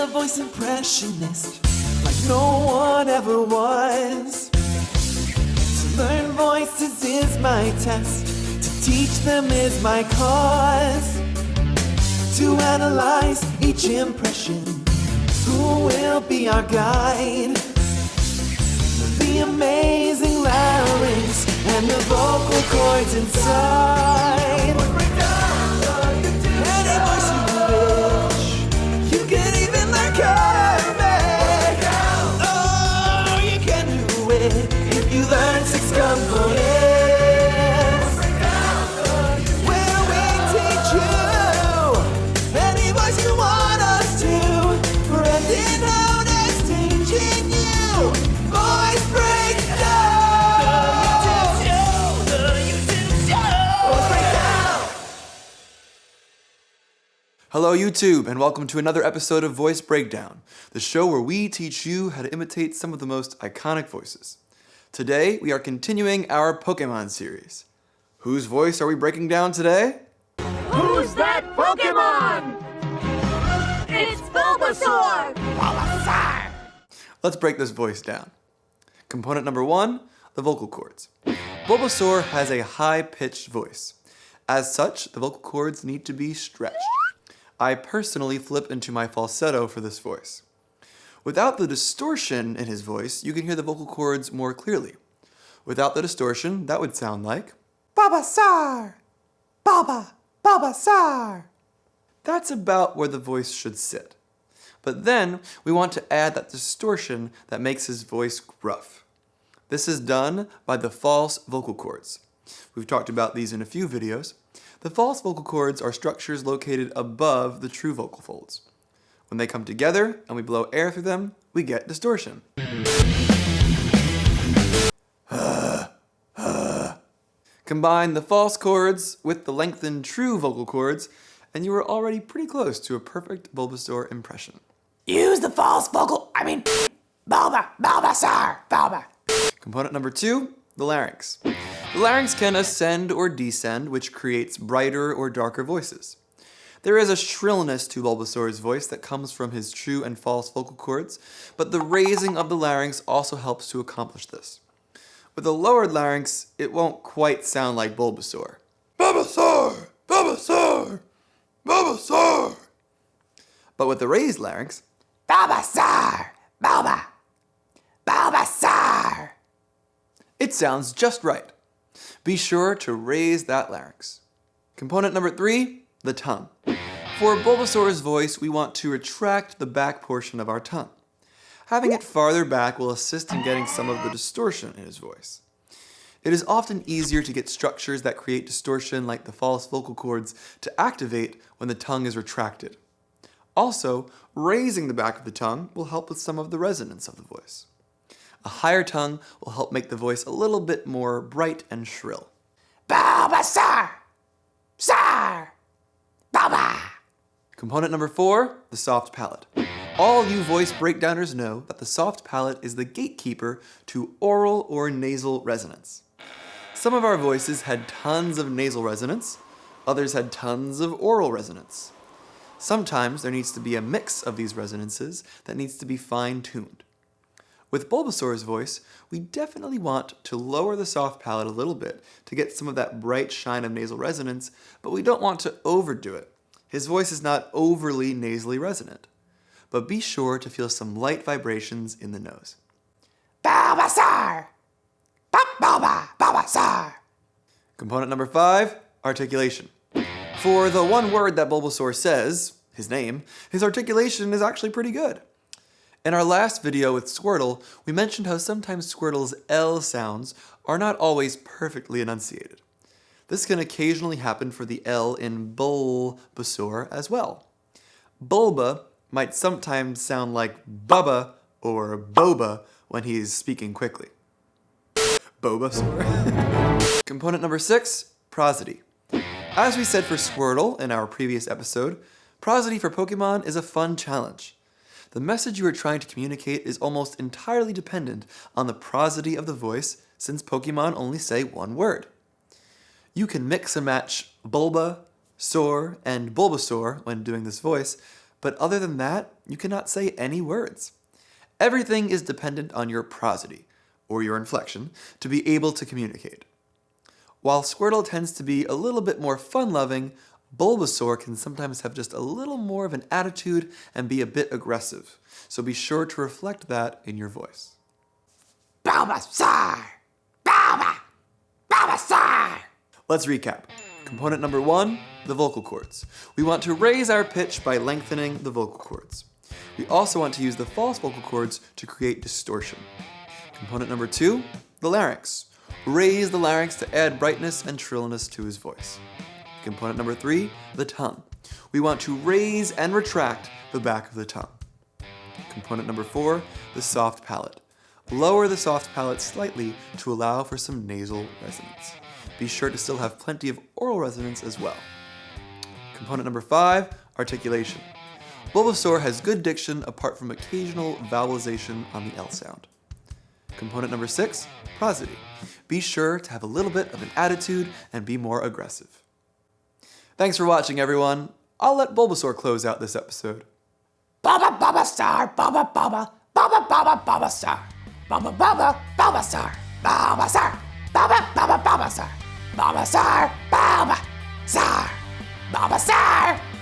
a voice impressionist like no one ever was. To learn voices is my test, to teach them is my cause. To analyze each impression, who will be our guide? The amazing larynx and the vocal cords inside. Any voice you wish, you can even learn color make. Oh, you can do it if you learn 6 components. Where we teach you any voice you want us to. Brendan Houdek's teaching you voice breakdown. Hello YouTube, and welcome to another episode of Voice Breakdown, the show where we teach you how to imitate some of the most iconic voices. Today, we are continuing our Pokémon series. Whose voice are we breaking down today? Who's that Pokémon? It's Bulbasaur! Bulbasaur! Let's break this voice down. Component number 1, the vocal cords. Bulbasaur has a high-pitched voice. As such, the vocal cords need to be stretched. I personally flip into my falsetto for this voice. Without the distortion in his voice, you can hear the vocal cords more clearly. Without the distortion, that would sound like Bulbasaur! Bulbasaur! That's about where the voice should sit. But then, we want to add that distortion that makes his voice gruff. This is done by the false vocal cords. We've talked about these in a few videos. The false vocal cords are structures located above the true vocal folds. When they come together and we blow air through them, we get distortion. Combine the false cords with the lengthened true vocal cords, and you are already pretty close to a perfect Bulbasaur impression. Use the false vocal, Bulbasaur! Component number 2, the larynx. The larynx can ascend or descend, which creates brighter or darker voices. There is a shrillness to Bulbasaur's voice that comes from his true and false vocal cords, but the raising of the larynx also helps to accomplish this. With a lowered larynx, it won't quite sound like Bulbasaur. Bulbasaur! Bulbasaur! Bulbasaur! But with the raised larynx, Bulbasaur! Bulbasaur! it sounds just right. Be sure to raise that larynx. Component number 3, the tongue. For Bulbasaur's voice, we want to retract the back portion of our tongue. Having it farther back will assist in getting some of the distortion in his voice. It is often easier to get structures that create distortion, like the false vocal cords, to activate when the tongue is retracted. Also, raising the back of the tongue will help with some of the resonance of the voice. A higher tongue will help make the voice a little bit more bright and shrill. Bulbasaur! Sar! Bulba! Component number 4, the soft palate. All you voice breakdowners know that the soft palate is the gatekeeper to oral or nasal resonance. Some of our voices had tons of nasal resonance, others had tons of oral resonance. Sometimes there needs to be a mix of these resonances that needs to be fine-tuned. With Bulbasaur's voice, we definitely want to lower the soft palate a little bit to get some of that bright shine of nasal resonance, but we don't want to overdo it. His voice is not overly nasally resonant. But be sure to feel some light vibrations in the nose. Bulbasaur! Bulbasaur! Component number 5, articulation. For the one word that Bulbasaur says, his name, his articulation is actually pretty good. In our last video with Squirtle, we mentioned how sometimes Squirtle's L sounds are not always perfectly enunciated. This can occasionally happen for the L in Bulbasaur as well. Bulba might sometimes sound like Bubba or Boba when he's speaking quickly. Bulbasaur. Component number 6, prosody. As we said for Squirtle in our previous episode, prosody for Pokemon is a fun challenge. The message you are trying to communicate is almost entirely dependent on the prosody of the voice, since Pokemon only say one word. You can mix and match Bulba, Saur, and Bulbasaur when doing this voice, but other than that, you cannot say any words. Everything is dependent on your prosody, or your inflection, to be able to communicate. While Squirtle tends to be a little bit more fun-loving, Bulbasaur can sometimes have just a little more of an attitude and be a bit aggressive, so be sure to reflect that in your voice. Bulbasaur! Bulbasaur! Let's recap. Component number 1, the vocal cords. We want to raise our pitch by lengthening the vocal cords. We also want to use the false vocal cords to create distortion. Component number 2, the larynx. Raise the larynx to add brightness and shrillness to his voice. Component number 3, the tongue. We want to raise and retract the back of the tongue. Component number 4, the soft palate. Lower the soft palate slightly to allow for some nasal resonance. Be sure to still have plenty of oral resonance as well. Component number 5, articulation. Bulbasaur has good diction apart from occasional vowelization on the L sound. Component number 6, prosody. Be sure to have a little bit of an attitude and be more aggressive. Thanks for watching, everyone. I'll let Bulbasaur close out this episode. Bulbasaur! Bulbasaur! Bulbasaur! Bulbasaur! Bulbasaur! Bulbasaur! Bulbasaur! Bulbasaur! Bulbasaur!